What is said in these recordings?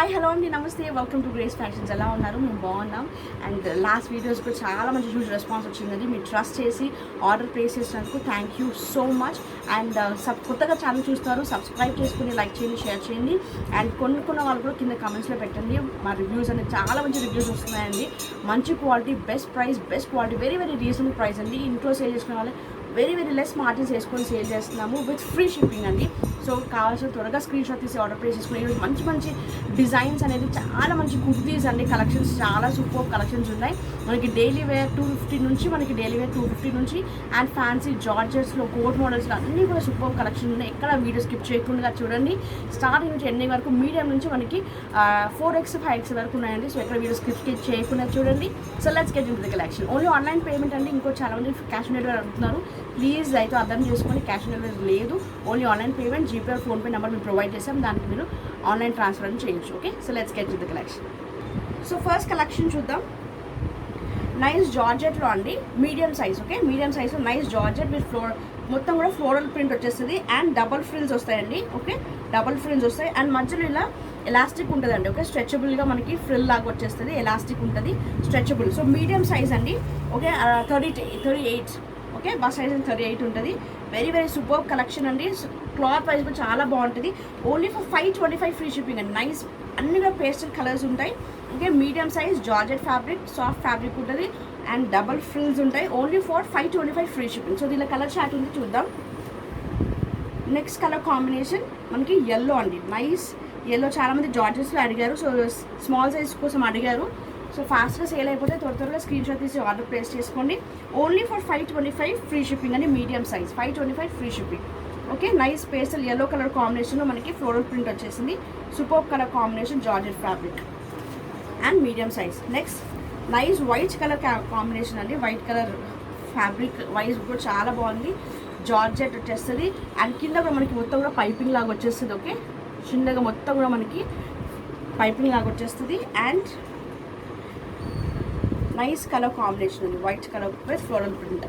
Hi hello అండి, నమస్తే, welcome to grace fashions. ఎలా ఉన్నారు? మేము బాగున్నాం. అండ్ లాస్ట్ వీడియోస్ కూడా చాలా మంచి హ్యూజ్ రెస్పాన్స్ వచ్చిందండి. మీరు ట్రస్ట్ చేసి ఆర్డర్ ప్లేస్ చేసినందుకు thank you so much. And కొత్తగా ఛానల్ చూస్తున్నారు, సబ్స్క్రైబ్ చేసుకుని లైక్ చేయండి, షేర్ చేయండి. అండ్ కొనుక్కున్న వాళ్ళు కూడా కింద కమెంట్స్లో పెట్టండి. మా రివ్యూస్ అనేది చాలా మంచి రివ్యూస్ వస్తున్నాయండి. మంచి quality, best price, best quality, very very reasonable price అండి. ఇంట్లో సేల్ చేసుకునే వాళ్ళు వెరీ వెరీ లెస్ మార్జిన్స్ వేసుకొని సేల్ చేస్తున్నాము విత్ ఫ్రీ షిప్పింగ్ అండి. సో కావాల్సిన త్వరగా స్క్రీన్ షాట్ తీసి ఆర్డర్ ప్లేస్ చేసుకుని ఈరోజు మంచి మంచి డిజైన్స్ అనేది చాలా మంచి కుర్తీస్ అండి. కలెక్షన్స్ చాలా సూపర్ కలెక్షన్స్ ఉన్నాయి. మనకి డైలీ వేర్ 250 నుంచి అండ్ ఫ్యాన్సీ జార్జెట్స్లో కోట్ మోడల్స్లో అన్నీ కూడా సూపర్ కలెక్షన్ ఉన్నాయి. ఎక్కడ వీడియో స్కిప్ చేయకుండా చూడండి. స్టార్టింగ్ నుంచి ఎండింగ్ వరకు మీడియం నుంచి మనకి 4x 5x వరకు ఉన్నాయండి. సో ఎక్కడ వీడియో స్కిప్ చేయకుండా చూడండి. So let's get into the collection. Only online payment అండి. ఇంకో చాలా మంది క్యాష్ ఆన్ డెలివరీ అడుగుతున్నారు. ప్లీజ్ అయితే అర్థం చేసుకొని క్యాష్ ఆన్ డెలివరీ లేదు. Only online payment, GPay, PhonePe number మేము ప్రొవైడ్ చేసాం. దానికి మీరు ఆన్లైన్ ట్రాన్స్ఫర్ అని చేయొచ్చు. Okay, so let's get to the collection. So first collection చూద్దాం. నైస్ జార్జెట్లో అండి, మీడియం సైజ్. ఓకే, మీడియం సైజ్లో నైస్ జార్జెట్ విత్ మొత్తం కూడా ఫ్లోరల్ ప్రింట్ వచ్చేస్తుంది. అండ్ డబల్ ఫ్రిల్స్ వస్తాయండి. ఓకే, డబల్ ఫ్రిల్స్ వస్తాయి. అండ్ మధ్యలో ఇలా ఎలాస్టిక్ ఉంటుందండి. ఓకే, స్ట్రెచబుల్గా మనకి ఫ్రిల్ లాగా వచ్చేస్తుంది. ఎలాస్టిక్ ఉంటుంది, స్ట్రెచబుల్. సో మీడియం సైజ్ అండి. ఓకే, 38. ఓకే, బస్ సైజ్ 38 ఉంటుంది. వెరీ వెరీ సూపర్ కలెక్షన్ అండి. క్లాత్ వైజ్ కూడా చాలా బాగుంటుంది. ఓన్లీ ఫర్ 525 ఫ్రీ షిప్పింగ్ అండి. నైస్, అన్ని కూడా పేస్టల్ కలర్స్ ఉంటాయి. Okay, medium size georgette fabric, soft fabric ఉంటుంది. అండ్ డబల్ ఫ్రిల్స్ ఉంటాయి. Only for 525 free shipping. So దీనిలో కలర్ చార్ట్ ఉంది, చూద్దాం. నెక్స్ట్ కలర్ కాంబినేషన్ మనకి ఎల్లో అండి. Nice yellow. చాలామంది జార్జెట్స్లో అడిగారు, సో స్మాల్ సైజ్ కోసం అడిగారు. సో ఫాస్ట్గా సేల్ అయిపోతే త్వరగా స్క్రీన్ షాట్ తీసి ఆర్డర్ ప్లేస్ చేసుకోండి. ఓన్లీ ఫర్ 525 ఫ్రీ షిప్పింగ్ అండి. Medium size 525 free shipping. Okay, nice pastel yellow colour కాంబినేషన్లో మనకి ఫ్లోరల్ ప్రింట్ వచ్చేసింది. Super colour combination georgette fabric and medium size. Next nice white colour combination అండి. White colour fabric wise కూడా చాలా బాగుంది. Georgette వచ్చేస్తుంది. And కింద కూడా మనకి మొత్తం కూడా పైపింగ్ లాగా వచ్చేస్తుంది. ఓకే, చిన్నగా మొత్తం కూడా మనకి పైపింగ్ లాగా వచ్చేస్తుంది. అండ్ నైస్ కలర్ కాంబినేషన్ ఉంది, white colour with floral print.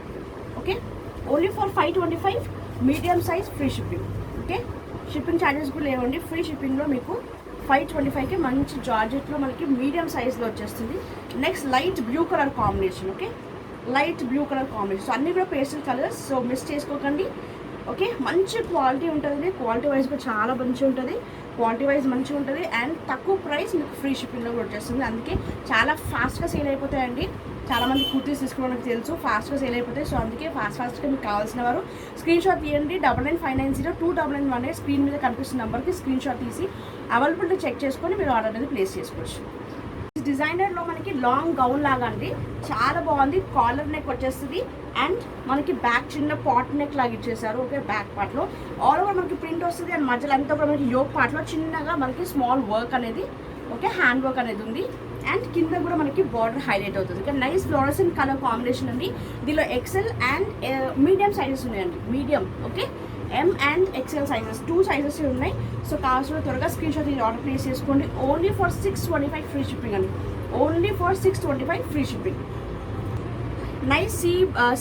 Okay, only for 525 medium size free shipping. Okay, shipping charges కూడా లేవండి. ఫ్రీ షిప్పింగ్లో మీకు 525కి మంచి జార్జెట్లో మనకి మీడియం సైజ్లో వచ్చేస్తుంది. Next light blue colour combination. Okay, light blue colour combination. So అన్నీ కూడా పేస్టల్ కలర్స్, సో మిస్ చేసుకోకండి. ఓకే, మంచి క్వాలిటీ ఉంటుంది. క్వాలిటీ వైజ్ కూడా చాలా మంచిగా ఉంటుంది. క్వాలిటీ వైజ్ మంచిగా ఉంటుంది. అండ్ తక్కువ ప్రైస్ మీకు ఫ్రీ షిప్పింగ్లో కూడా వచ్చేస్తుంది. అందుకే చాలా ఫాస్ట్గా సేల్ అయిపోతాయండి. చాలామంది కుర్తీస్ తీసుకోవడానికి తెలుసు, ఫాస్ట్గా సేల్ అయిపోతాయి. సో అందుకే ఫాస్ట్గా మీకు కావాల్సిన వారు స్క్రీన్ షాట్ తీయండి. 9959029918 స్క్రీన్ మీద కనిపిస్తున్న నెంబర్కి స్క్రీన్ షాట్ తీసి అవైలబిలిటీ చెక్ చేసుకొని మీరు ఆర్డర్ అనేది ప్లేస్ చేసుకోవచ్చు. డిజైనర్లో మనకి లాంగ్ గౌన్ లాగా అండి, చాలా బాగుంది. కాలర్ నెక్ వచ్చేస్తుంది. అండ్ మనకి బ్యాక్ చిన్న పాట్ నెక్ లాగా ఇచ్చేసారు. ఓకే, బ్యాక్ పార్ట్లో ఆల్ ఓవర్ మనకి ప్రింట్ వస్తుంది. అండ్ మధ్యలో అంతా కూడా మనకి యోక్ పార్ట్లో చిన్నగా మనకి స్మాల్ వర్క్ అనేది, ఓకే, హ్యాండ్ వర్క్ అనేది ఉంది. అండ్ కింద కూడా మనకి బార్డర్ హైలైట్ అవుతుంది. Okay, nice fluorescent colour combination అండి. దీనిలో ఎక్సెల్ అండ్ మీడియం సైజెస్ ఉన్నాయండి. Medium, okay, M and XL sizes 2 sizes ఉన్నాయి. సో కావాల్సిన త్వరగా స్క్రీన్ షాట్ ఇది ఆర్డర్ ప్లేస్ చేసుకోండి. ఓన్లీ ఫర్ 625 ఫ్రీ షిప్పింగ్ అండి. Only for 625 free shipping. Nice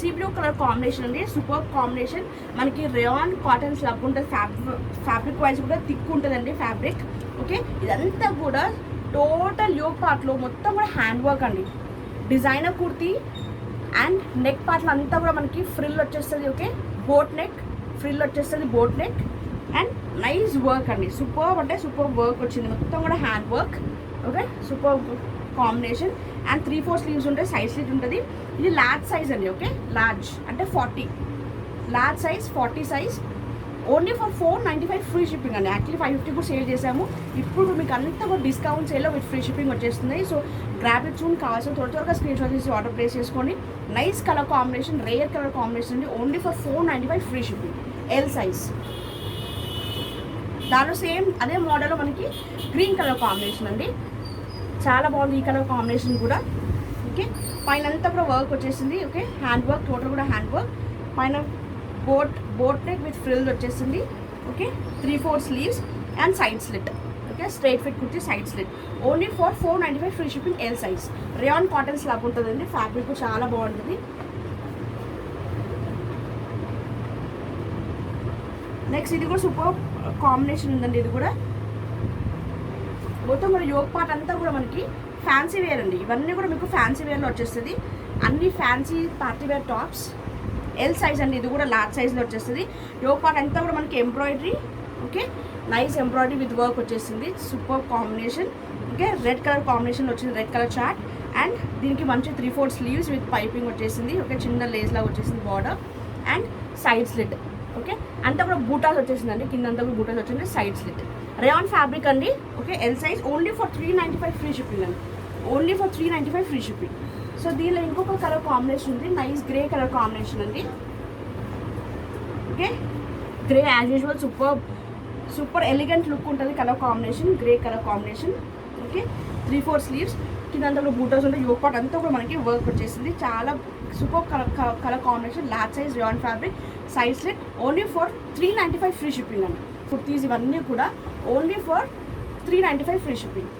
sea blue colour combination అండి. Super combination. మనకి rayon cotton slub ఉంటుంది. ఫ్యాబ్రిక్ వైజ్ కూడా థిక్ ఉంటుందండి ఫ్యాబ్రిక్. ఓకే, ఇదంతా కూడా టోటల్ యోక్ పార్ట్లో మొత్తం కూడా హ్యాండ్ వర్క్ అండి. డిజైనర్ కుర్తీ. అండ్ నెక్ పార్ట్లో అంతా కూడా మనకి ఫ్రిల్ వచ్చేస్తుంది. ఓకే, బోట్ నెక్ ఫ్రిల్ వచ్చేస్తుంది, boat neck. And nice work అండి. సూపర్ అంటే సూపర్ వర్క్ వచ్చింది. మొత్తం కూడా hand work. Okay, super combination. And 3/4 sleeves ఉంటాయి, సైజ్ స్లీట్ ఉంటుంది. ఇది లార్జ్ సైజ్ అండి. ఓకే, లార్జ్ అంటే 40, large size 40 size. Only for 495 free shipping అండి. యాక్చువల్లీ 550 కూడా సేల్ చేసాము. ఇప్పుడు మీకు అంతా కూడా డిస్కౌంట్ సేల్లో విత్ ఫ్రీ షిప్పింగ్ వచ్చేస్తుంది. So grab it soon. కావాల్సిన త్వరగా స్క్రీన్ షాట్ తీసి ఆర్డర్ ప్లేస్ చేసుకోండి. Nice colour combination, rare colour combination అండి. Only for 495 free shipping. L size. దానిలో సేమ్ అదే మోడల్లో మనకి గ్రీన్ కలర్ కాంబినేషన్ అండి. చాలా బాగుంది ఈ కలర్ కాంబినేషన్ కూడా. ఓకే, పైన అంతా కూడా వర్క్ వచ్చేసింది. ఓకే, హ్యాండ్ వర్క్, టోటల్ కూడా హ్యాండ్ వర్క్. పైన బోట్ నెక్ విత్ ఫ్రిల్ వచ్చేసింది. Okay, 3/4 sleeves and side slit. Okay, straight fit kurti, side slit. Only for 495 free shipping. L size. Rayon cotton slab ఉంటుందండి. Fabric చాలా బాగుంటుంది. Next ఇది కూడా super combination ఉందండి. ఇది కూడా మొత్తం కూడా యోగ్ పార్ట్ అంతా కూడా మనకి ఫ్యాన్సీ వేర్ అండి. ఇవన్నీ కూడా మీకు ఫ్యాన్సీ వేర్లో వచ్చేస్తుంది. అన్ని fancy party wear tops. L size అండి, ఇది కూడా లార్జ్ సైజ్లో వచ్చేస్తుంది. యోగ్ పార్ట్ అంతా కూడా మనకి embroidery. Okay, nice embroidery with work వచ్చేసింది. Super combination. Okay, red colour కాంబినేషన్లో వచ్చింది, రెడ్ కలర్ చార్ట్. అండ్ దీనికి మంచి 3/4 స్లీవ్స్ విత్ పైపింగ్ వచ్చేసింది. ఓకే, చిన్న లేస్ లాగా వచ్చేసింది border and side slit. Okay, అంతా కూడా బూటాస్ వచ్చేసిందండి, కింద అంతా కూడా బూటాస్ వచ్చింది, సైడ్ స్లిట్. రేయాన్ ఫ్యాబ్రిక్ అండి. Okay, L size, only for 395 free shipping అండి, only for 395 free shipping. So దీనిలో ఇంకొక కలర్ కాంబినేషన్ ఉంది, నైస్ గ్రే కలర్ కాంబినేషన్ అండి. Okay, grey as usual super elegant look ఉంటుంది colour combination, grey colour combination. Okay, 3/4 sleeves, కింద అంతా కూడా బూటాస్ ఉంటాయి. యోగ్ పార్ట్ అంతా కూడా మనకి వర్క్ వచ్చేసింది. చాలా super colour combination, large size rayon fabric, size slit, only for 395 free shipping అండి. కుర్తీస్ ఇవన్నీ కూడా only for 395 free shipping.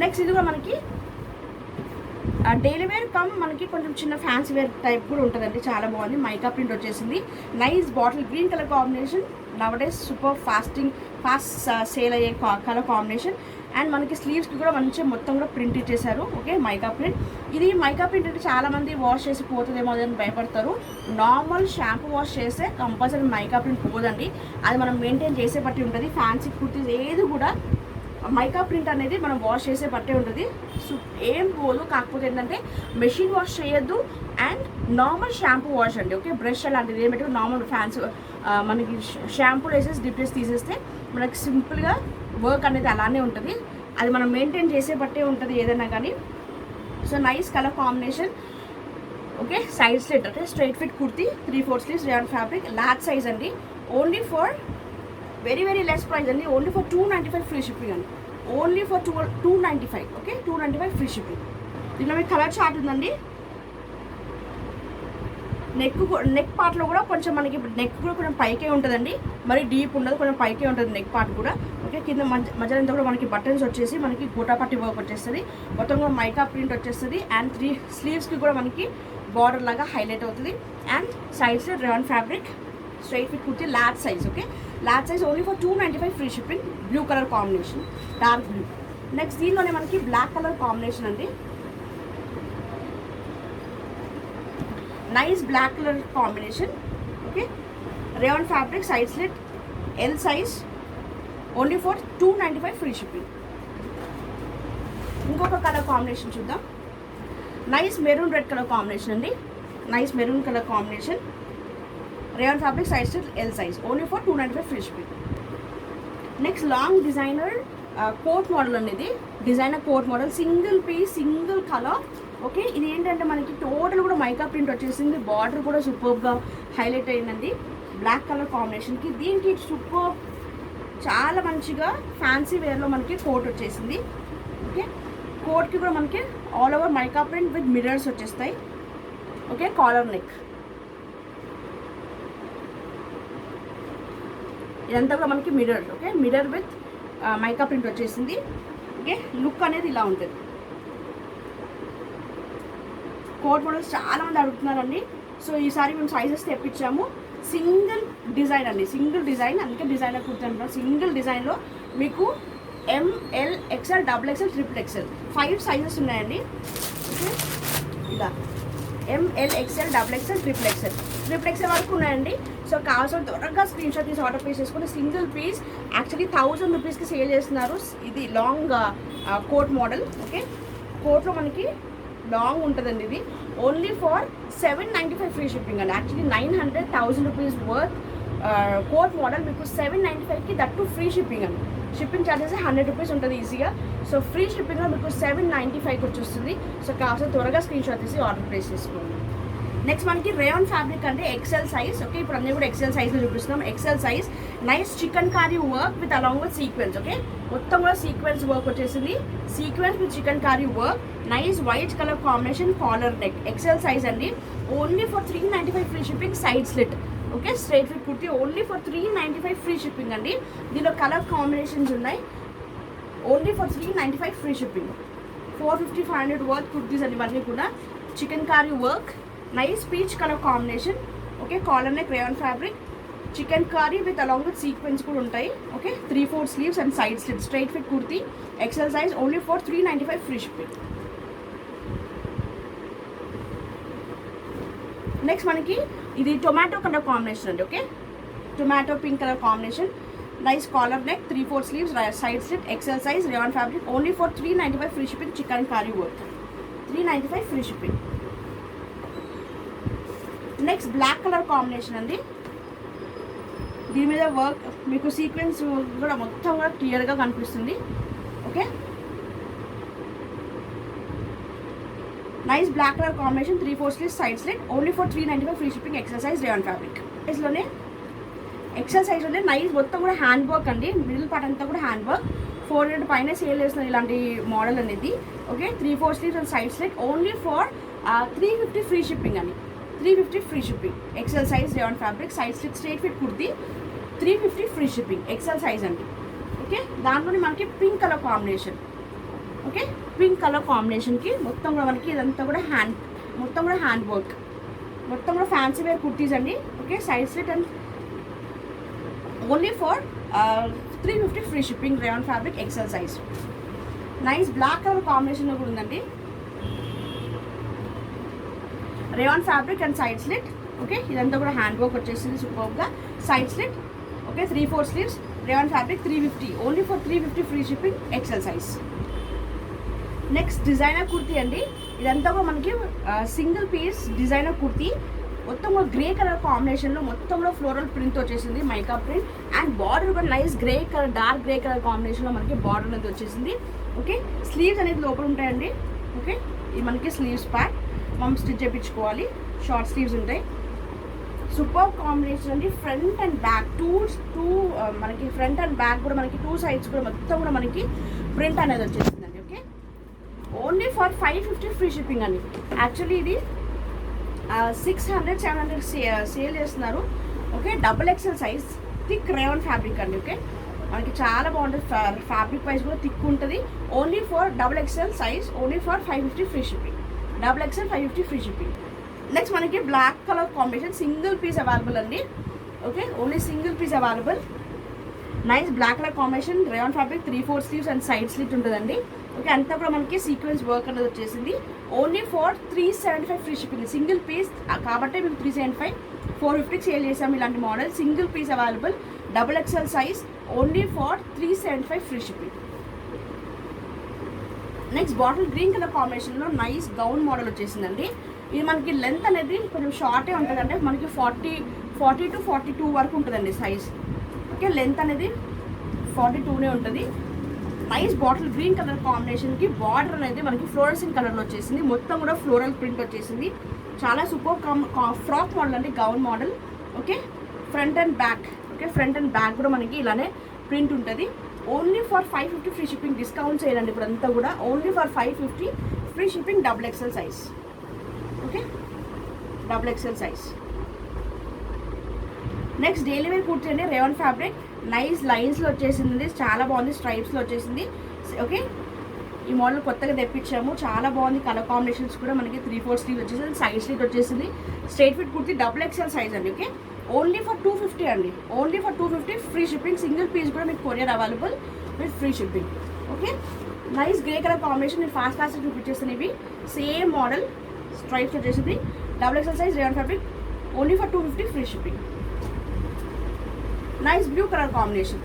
Next ఇది కూడా మనకి డైలీ వేర్ కమ్ మనకి కొంచెం చిన్న ఫ్యాన్సీ వేర్ టైప్ కూడా ఉంటుందండి, చాలా బాగుంది. మైకా ప్రింట్ వచ్చేసింది, nice bottle green colour combination. Nowadays super fast sale అయ్యే కలర్ కాంబినేషన్. అండ్ మనకి స్లీవ్స్కి కూడా మంచిగా మొత్తం కూడా ప్రింట్ ఇచ్చేసారు. Okay, mica print. ఇది మైకా ప్రింట్ అంటే చాలామంది వాష్ చేసి పోతుందేమో అని భయపడతారు. నార్మల్ షాంపూ వాష్ చేస్తే కంపల్సరీ మైకా ప్రింట్ పోదండి, అది మనం మెయింటైన్ చేసే బట్టి ఉంటుంది. ఫ్యాన్సీ కుర్తీస్ ఏది కూడా మైకా ప్రింట్ అనేది మనం వాష్ చేసే బట్టే ఉంటుంది, ఏం పోదు. కాకపోతే ఏంటంటే మెషిన్ వాష్ చేయొద్దు అండ్ నార్మల్ షాంపూ వాష్ అండి. ఓకే, బ్రష్ అలాంటిది ఏమిటి నార్మల్ ఫ్యాన్స్ మనకి షాంపూ వేసేసి డిప్ చేసి తీసేస్తే మనకి సింపుల్గా వర్క్ అనేది అలానే ఉంటుంది, అది మనం మెయింటైన్ చేసే బట్టే ఉంటుంది ఏదైనా కానీ. So nice colour combination. Okay, side slit. Okay, straight fit kurti, 3/4 sleeves, rayon fabric, large size అండి. Only for very less price అండి, ఓన్లీ ఫర్ 295 ఫ్రీ షిప్పింగ్ అండి, only for 295. Okay, 295 free shipping. దీంట్లో మీకు కలర్ చార్ట్ ఉందండి. Neck పార్ట్లో కూడా కొంచెం మనకి నెక్ కూడా కొంచెం పైకే ఉంటుందండి, మరి డీప్ ఉండదు, కొంచెం పైకే ఉంటుంది నెక్ పార్ట్ కూడా. ఓకే, కింద మధ్యలో అంతా కూడా మనకి బటన్స్ వచ్చేసి మనకి గోటాపట్టి వర్క్ వచ్చేస్తుంది, మొత్తం కూడా మైకా ప్రింట్ వచ్చేస్తుంది. అండ్ 3 స్లీవ్స్కి కూడా మనకి బార్డర్ లాగా హైలైట్ అవుతుంది. And sides rayon fabric, straight fit kurti, large size. Okay, large size, only for 295 free shipping. Blue colour combination, dark blue. Next దీనిలోనే మనకి బ్లాక్ కలర్ కాంబినేషన్ అండి, nice black colour combination. Okay, rayon fabric, side slit, L size, only for 295 free shipping. ఇంకొక colour combination చూద్దాం, nice maroon red colour combination అండి, nice maroon colour combination. Rayon fabric, size slit, L size, only for 295 free shipping. Next long designer coat model అనేది, designer coat model, single piece, single colour. Okay, ఇది ఏంటంటే మనకి total కూడా mica print వచ్చేసింది, border కూడా సూపర్గా highlight అయిందండి black colour కాంబినేషన్కి. దీనికి సూపర్ చాలా మంచిగా ఫ్యాన్సీ వేర్లో మనకి కోట్ వచ్చేసింది. ఓకే, కోట్కి కూడా మనకి all over mica print with mirrors వచ్చేస్తాయి. ఓకే, కాలర్ నెక్, ఇదంతా కూడా మనకి mirror. Okay, mirror with mica print వచ్చేసింది. ఓకే, లుక్ అనేది ఇలా ఉంటుంది. కోట్ మోడల్స్ చాలామంది అడుగుతున్నారండి, సో ఈసారి మేము సైజెస్ తెప్పించాము. సింగిల్ డిజైన్ అండి, సింగిల్ డిజైన్, అందుకే డిజైనర్ కుర్తీ అంటున్నాం. సింగిల్ డిజైన్లో మీకు ML, XL, XXL, XXL 5 sizes ఉన్నాయండి. ఓకే, ఇలా ML, XL, XXL, XXL వరకు ఉన్నాయండి. సో కావాల్సిన త్వరగా స్క్రీన్ షాట్ తీసి ఆర్డర్ ప్లేస్ చేసుకుని, సింగిల్ పీస్ యాక్చువల్లీ 1000 రూపీస్కి సేల్ చేస్తున్నారు. ఇది లాంగ్ కోట్ మోడల్. ఓకే, కోట్లో మనకి లాంగ్ ఉంటుందండి, ఇది ఓన్లీ ఫర్ 795 ఫ్రీ షిప్పింగ్ అండి. Actually 900,000 rupees worth coat model మీకు 795కి దట్టు ఫ్రీ షిప్పింగ్ అండి. షిప్పింగ్ ఛార్జెస్ 100 రూపీస్ ఉంటుంది ఈజీగా. సో ఫ్రీ షిప్పింగ్లో మీకు 795కి వచ్చేస్తుంది. సో కావాల్సిన త్వరగా స్క్రీన్ షాట్ తీసి ఆర్డర్ ప్లేస్ చేసుకోండి. నెక్స్ట్ మనకి రేయాన్ ఫ్యాబ్రిక్ అంటే ఎక్సెల్ సైజ్. ఓకే, ఇప్పుడు అన్నీ కూడా ఎక్సెల్ సైజ్లో చూపిస్తున్నాం. XL size, nice chikankari work with along with sequence. Okay, మొత్తం కూడా సీక్వెన్స్ వర్క్ వచ్చేసింది, sequence with chikankari work, nice white colour combination, collar neck. XL size అండి, only for 395 free shipping. Side slit. Okay, straight fit kurti, only for 395 free shipping అండి. దీనిలో colour combinations ఉన్నాయి, only for 395 free shipping. 450-500 worth kurtis అండి ఇవన్నీ కూడా. Chikankari work, nice peach colour combination. Okay, collar neck, rayon fabric, chikankari with along with sequins కూడా ఉంటాయి. Okay, 3/4 sleeves and side slit straight fit kurti XL size only for 395 free shipping. Next మనకి ఇది tomato colour combination అండి. Okay, tomato pink colour combination, nice collar neck, 3/4 sleeves side slit XL size rayon fabric only for 395 free shipping. Chikankari work 395 free shipping. Next black colour combination అండి. దీని మీద work మీకు sequence కూడా మొత్తం కూడా క్లియర్గా కనిపిస్తుంది. Okay, nice black colour combination, 3/4 sleeves side slit only for 395 free shipping. XL size rayon fabric సైజ్లోనే ఎక్సెల్ సైజ్లోనే నైస్ మొత్తం కూడా హ్యాండ్ వర్క్ అండి. మిడిల్ పార్ట్ అంతా కూడా హ్యాండ్ వర్క్. 400 పైన సేల్ చేస్తున్నారు ఇలాంటి మోడల్ అనేది. Okay, 3/4 sleeves and side slit only for 350 free shipping అండి. 350 free shipping. XL size rayon fabric side slit straight fit kurti 350 free shipping. XL size అండి. Okay, దాంట్లోనే మనకి pink colour combination. Okay, pink colour కాంబినేషన్కి మొత్తం కూడా మనకి ఇదంతా కూడా మొత్తం కూడా హ్యాండ్ వర్క్, మొత్తం కూడా ఫ్యాన్సీ వేర్ కుర్తీస్ అండి. Okay, side slit and only for 350 free shipping. Rayon fabric XL size. Nice black colour కాంబినేషన్లో కూడా ఉందండి. Rayon fabric and side slit. Okay, ఇదంతా కూడా హ్యాండ్ వర్క్ వచ్చేసింది సూపర్గా. Side slit. Okay, 3/4 sleeves rayon fabric 350 only for 350 free shipping. XL size. Next designer kurti అండి. ఇదంతా కూడా మనకి సింగిల్ పీస్ డిజైనర్ కుర్తీ. మొత్తం కూడా గ్రే కలర్ కాంబినేషన్లో మొత్తం కూడా ఫ్లోరల్ ప్రింట్ వచ్చేసింది, మైకా ప్రింట్. అండ్ బార్డర్ కూడా nice grey colour, dark grey colour కాంబినేషన్లో మనకి బార్డర్ అనేది వచ్చేసింది. ఓకే, స్లీవ్స్ అనేది లోపల ఉంటాయండి. ఓకే, ఇది మనకి స్లీవ్స్ ప్యాక్ మనం స్టిచ్ చేయించుకోవాలి. షార్ట్ స్లీవ్స్ ఉంటాయి. సూపర్ కాంబినేషన్ అండి. ఫ్రంట్ అండ్ బ్యాక్ టూ మనకి ఫ్రంట్ అండ్ బ్యాక్ కూడా మనకి 2 సైడ్స్ కూడా మొత్తం కూడా మనకి ప్రింట్ అనేది వచ్చేసిందండి. Okay, only for 550 free shipping అండి. యాక్చువల్లీ ఇది 600-700 సేల్ చేస్తున్నారు. Okay, double XL size thick rayon fabric అండి. ఓకే, మనకి చాలా బాగుంటుంది. ఫ్యాబ్రిక్ వైజ్ కూడా థిక్ ఉంటుంది. Only for double XL size only for 550 free shipping. Double XL 550 free shipping. Next మనకి black colour combination single piece available అండి. Okay, only single piece available. Nice black colour combination, rayon fabric 3/4 sleeves and side slit ఉంటుందండి. Okay, అంతా కూడా మనకి sequence work అనేది వచ్చేసింది. Only for 375 free shipping. Single piece కాబట్టి మేము 375 450 సేల్ చేసాము ఇలాంటి model. Single piece available, double XL size only for 375 free shipping. Next bottle green colour కాంబినేషన్లో నైస్ గౌన్ మోడల్ వచ్చేసిందండి. ఇది మనకి లెంత్ అనేది కొంచెం షార్టే ఉంటుంది, అంటే మనకి 40 to 42 వరకు ఉంటుందండి సైజ్. ఓకే, లెంత్ అనేది 42నే ఉంటుంది. నైస్ బాటిల్ గ్రీన్ కలర్ కాంబినేషన్కి బార్డర్ అనేది మనకి ఫ్లోరసెంట్ కలర్లో వచ్చేసింది. మొత్తం కూడా ఫ్లోరల్ ప్రింట్ వచ్చేసింది. చాలా సూపర్ ఫ్రాక్ మోడల్ అండి, gown model. Okay, front and back. Okay, front and back కూడా మనకి ఇలానే ప్రింట్ ఉంటుంది. Only for 550 free shipping. Discount చేయాలండి ఇప్పుడు అంతా కూడా. Only for 550 free shipping. Double XL size. Okay, double XL size. Next daily wear kurti అండి. రేయాన్ ఫ్యాబ్రిక్ నైస్ లైన్స్లో వచ్చేసింది, చాలా బాగుంది. స్ట్రైప్స్లో వచ్చేసింది. ఓకే, ఈ మోడల్ కొత్తగా తెప్పించాము, చాలా బాగుంది. కలర్ కాంబినేషన్స్ కూడా మనకి 3/4 స్లీవ్ వచ్చేసింది, సైడ్ స్లీవ్ వచ్చేసింది. Straight fit kurti double XL size అండి. ఓకే, ఓన్లీ ఫర్ 250 అండి. Only for 250 free shipping. Single piece కూడా మీకు courier available with free shipping. Okay, nice grey colour combination. నేను ఫాస్ట్ చూపించేస్తాను. ఇవి సేమ్ మోడల్ స్ట్రైప్స్ వచ్చేసింది, double XL size rayon fabric only for 250 free shipping. Nice blue colour combination.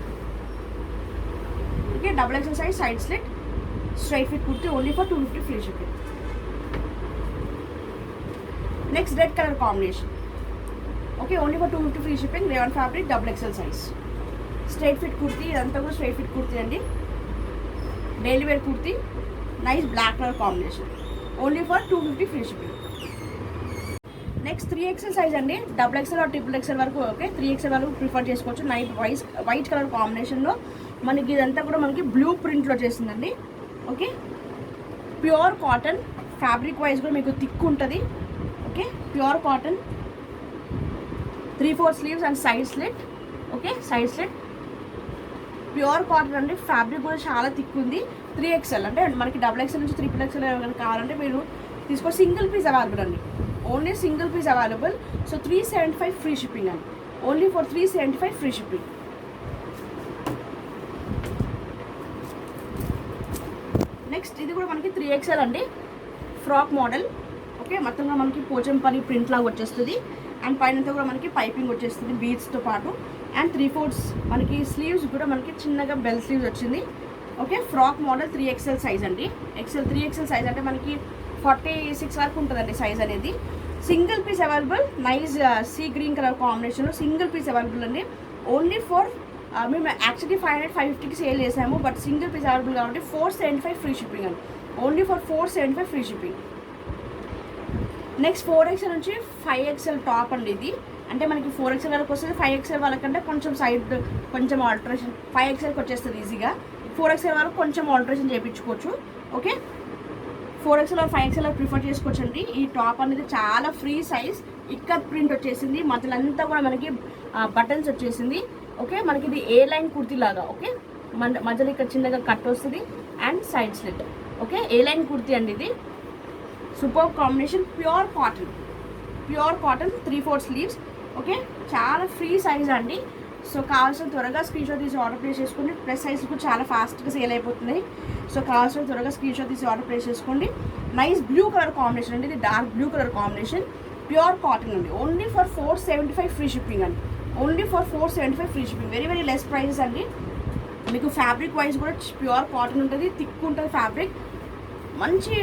Okay, double XL size side slit straight fit kurti only for 250 free shipping. Next red colour combination. Okay, only for 250 free shipping. Rayon fabric double XL size straight fit kurti. ఇదంతా కూడా straight fit kurti అండి. Daily wear kurti. Nice black colour combination only for 250 free shipping. Next 3XL size అండి. Double XL or triple XL వరకు. Okay, 3XL వరకు prefer చేసుకోవచ్చు. White colour కాంబినేషన్లో మనకి ఇదంతా కూడా మనకి బ్లూ ప్రింట్లో చేసిందండి. Okay, pure cotton. Fabric wise కూడా మీకు థిక్ ఉంటుంది. Okay, pure cotton 3/4 sleeves and side slit. Okay, side slit pure cotton అండి. ఫ్యాబ్రిక్ కూడా చాలా థిక్ ఉంది. 3XL అంటే మనకి డబుల్ ఎక్సెల్ నుంచి 3XL కావాలంటే మీరు తీసుకో. సింగిల్ పీస్ అవైలబుల్ అండి. Only single piece available. So 375 free shipping అండి. Only for 375 free shipping. Next ఇది కూడా మనకి 3XL అండి, ఫ్రాక్ మోడల్. ఓకే, మొత్తంగా మనకి పోచంపల్లి ప్రింట్ లాగా వచ్చేస్తుంది. అండ్ పైనంతా కూడా మనకి పైపింగ్ వచ్చేస్తుంది బీడ్స్తో పాటు. అండ్ 3/4 మనకి స్లీవ్స్ కూడా మనకి చిన్నగా బెల్ స్లీవ్స్ వచ్చింది. Okay, frock model 3XL size అండి. 3XL సైజ్ అంటే మనకి 46 వరకు ఉంటుందండి సైజ్ అనేది. Single piece available, nice sea green colour కాంబినేషన్లో సింగిల్ పీస్ అవైలబుల్ అండి. ఓన్లీ ఫర్ మేము యాక్చువల్లీ 500-550కి సేల్ చేసాము, బట్ సింగిల్ పీస్ అవైలబుల్ కాబట్టి 475 ఫ్రీ షిప్పింగ్ అండి. Only for 475 free shipping. Next 4XL నుంచి 5XL టాప్ అండి. ఇది అంటే మనకి 4XL వరకు వస్తుంది, 5XL వాళ్ళకంటే కొంచెం సైడ్ కొంచెం ఆల్టరేషన్ 5XLకి వచ్చేస్తుంది ఈజీగా. 4XL వరకు కొంచెం ఆల్టరేషన్ చేయించుకోవచ్చు. Okay, 4XL or 5XL prefer చేసుకోవచ్చు అండి. ఈ టాప్ అనేది చాలా ఫ్రీ సైజ్, ఇక్కత్ ప్రింట్ వచ్చేసింది, మధ్యలో అంతా కూడా మనకి బటన్స్ వచ్చేసింది. ఓకే, మనకి ఇది ఏ లైన్ కుర్తీ లాగా. ఓకే, మధ్యలో ఇక్కడ చిన్నగా కట్ వస్తుంది and side slit. Okay, A line kurti అండి ఇది. Super combination, pure cotton 3/4 sleeves. Okay, చాలా ఫ్రీ సైజ్ అండి. సో కావాల్సిన త్వరగా స్క్రీన్ షాట్ తీసి ఆర్డర్ ప్లేస్ చేసుకోండి. ప్లస్ సైజ్కు చాలా ఫాస్ట్గా సేల్ అయిపోతున్నాయి. సో కావాల్సిన త్వరగా స్క్రీన్ షాట్ తీసి ఆర్డర్ ప్లేస్ చేసుకోండి. నైస్ బ్లూ కలర్ కాంబినేషన్ అండి, ఇది dark blue colour combination, pure cotton అండి. ఓన్లీ ఫర్ 475 ఫ్రీ షిప్పింగ్ అండి. Only for 475 free shipping. Very very less prices అండి. మీకు ఫ్యాబ్రిక్ వైజ్ కూడా ప్యూర్ కాటన్ ఉంటుంది, థిక్ ఉంటుంది ఫ్యాబ్రిక్, మంచి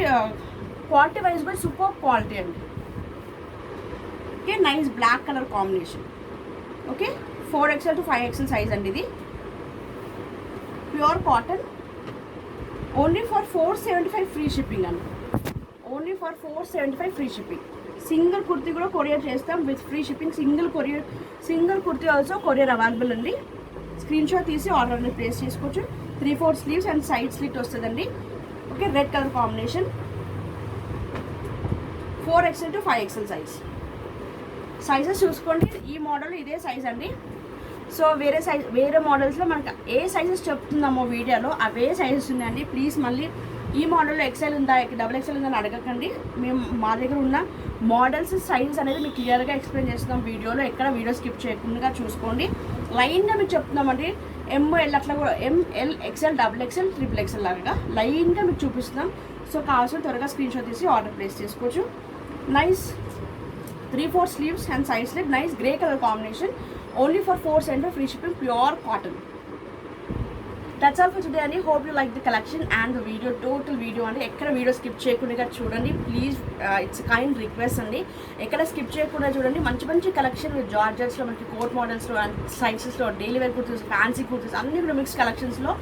క్వాలిటీ వైజ్ కూడా సూపర్ క్వాలిటీ అండి. Okay, nice black colour combination. Okay, 4XL to 5XL size అండి. ఇది pure cotton, only for 475 free shipping అండి. Only for 475 free shipping. Single kurti కూడా కొరియర్ చేస్తాం with free shipping. Single kurti also courier available అండి. Screenshot తీసి order అనేది place చేసుకోవచ్చు. 3/4 sleeves and side slit వస్తుందండి. Okay, red colour combination, 4XL to 5XL sizes చూసుకోండి. ఈ మోడల్ ఇదే సైజ్ అండి. సో వేరే మోడల్స్లో మనకి ఏ సైజెస్ చెప్తున్నామో వీడియోలో అవే సైజెస్ ఉన్నాయండి. ప్లీజ్ మళ్ళీ ఈ మోడల్లో XL ఉందా XXL ఉందని అడగకండి. మేము మా దగ్గర ఉన్న మోడల్స్ సైజెస్ అనేది మీకు క్లియర్గా ఎక్స్ప్లెయిన్ చేస్తున్నాం వీడియోలో. ఎక్కడ వీడియో స్కిప్ చేయకుండా చూసుకోండి. లైన్గా మీకు చెప్తున్నామండి. ML అట్లా కూడా ML XL XXL XXL లాగా లైన్గా మీకు చూపిస్తున్నాం. సో కావాల్సిన త్వరగా స్క్రీన్ షాట్ తీసి ఆర్డర్ ప్లేస్ చేసుకోవచ్చు. Nice 3/4 sleeves and side slit, nice grey colour combination. Only for 475 free shipping, pure cotton. That's all for today అండి. Hope you like the collection and the video, total video అండి. ఎక్కడ video skip చేయకుండా చూడండి please. It's kind request అండి, ఎక్కడ skip చేయకుండా చూడండి. మంచి మంచి కలెక్షన్ విత్ జార్జెట్స్లో మనకి కోట్ మోడల్స్లో అండ్ సైజెస్లో daily wear kurtis, fancy kurtis అన్ని కూడా మిక్స్ కలెక్షన్స్లో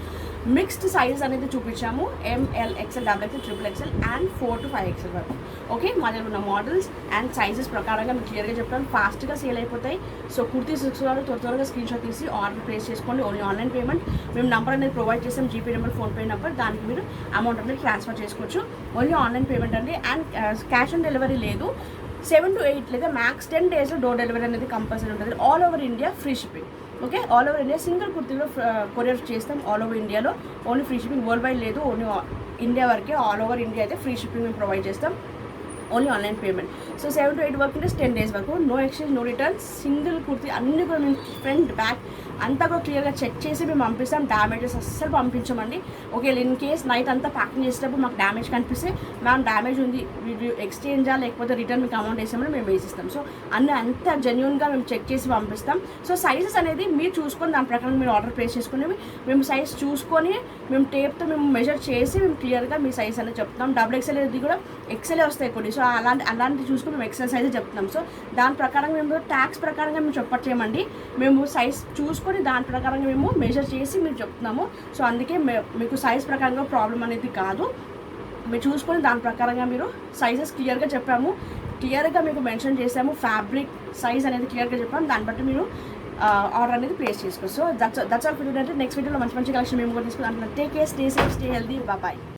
మిక్స్డ్ సైజ్ అనేది చూపించాము. ML XL XXL XXL and 4 to 5XL వరకు. ఓకే, మా దగ్గర ఉన్న మోడల్స్ అండ్ సైజెస్ ప్రకారంగా మీకు క్లియర్గా చెప్తాను. ఫాస్ట్గా సేల్ అయిపోతాయి. సో కుర్తీస్ త్వరగా స్క్రీన్ షాట్ తీసి ఆర్డర్ ప్లేస్ చేసుకోండి. Only online payment. మేము నెంబర్ అనేది ప్రొవైడ్ చేస్తాం, జీపే నెంబర్, ఫోన్పే నెంబర్. దానికి మీరు అమౌంట్ అనేది ట్రాన్స్ఫర్ చేసుకోవచ్చు. ఓన్లీ ఆన్లైన్ పేమెంట్ అండి. అండ్ క్యాష్ ఆన్ డెలివరీ లేదు. 7 to 8 లేదా మ్యాక్స్ 10 డేస్లో డోర్ డెలివరీ అనేది కంపల్సరీ ఉంటుంది. All over India free shipping. Okay, all over India single కుర్తీలో కొరియర్ చేస్తాం. ఆల్ ఓవర్ ఇండియాలో only free shipping, world wide లేదు, ఓన్లీ ఇండియా వరకే. ఆల్ ఓవర్ ఇండియా అయితే ఫ్రీ షిప్పింగ్ మేము ప్రొవైడ్ చేస్తాం. Only online payment. So 7 to 8 working days, 10 days వరకు. No exchange, no returns. Single kurti అన్నీ కూడా మేము ఫ్రంట్ బ్యాక్ అంతా కూడా క్లియర్గా చెక్ చేసి మేము పంపిస్తాం. డ్యామేజెస్ అస్సలు పంపించమండి. ఓకే, ఇన్ కేస్ నైట్ అంతా ప్యాకింగ్ చేసేటప్పుడు మాకు డ్యామేజ్ కనిపిస్తే మ్యామ్ డ్యామేజ్ ఉంది, ఎక్స్చేంజా లేకపోతే రిటర్న్ మీకు అమౌంట్ వేసామని మేము వేసిస్తాం. సో అంత జెన్యున్గా మేము చెక్ చేసి పంపిస్తాం. సో సైజెస్ అనేది మీరు చూసుకొని దాని ప్రకారం మీరు ఆర్డర్ ప్లేస్ చేసుకుని మేము సైజ్ చూసుకొని మేము టేప్తో మేము మెజర్ చేసి మేము క్లియర్గా మీ సైజ్ అనేది చెప్తాం. XXL ఇది కూడా XL వస్తాయి కొన్ని. సో అలాంటివి చూసుకొని మేము XL సైజ్ చెప్తున్నాం. సో దాని ప్రకారం మేము ట్యాక్స్ ప్రకారంగా మేము చెప్పట్లేమండి. మేము సైజ్ చూసుకొని దాని ప్రకారంగా మేము మెజర్ చేసి మీరు చెప్తున్నాము. సో అందుకే మీకు సైజ్ ప్రకారంగా ప్రాబ్లం అనేది కాదు. మీరు చూసుకొని దాని ప్రకారంగా మీరు సైజెస్ క్లియర్గా చెప్పాము, క్లియర్గా మీకు మెన్షన్ చేసాము. ఫ్యాబ్రిక్ సైజ్ అనేది క్లియర్గా చెప్పాము. దాన్ని బట్టి మీరు ఆర్డర్ అనేది ప్లేస్ చేసుకోవచ్చు. So that's all for today. Next వీడియోలో మంచి మంచి కలెక్షన్ మేము కూడా తీసుకుంటాం. Take care, stay safe, stay healthy, bye.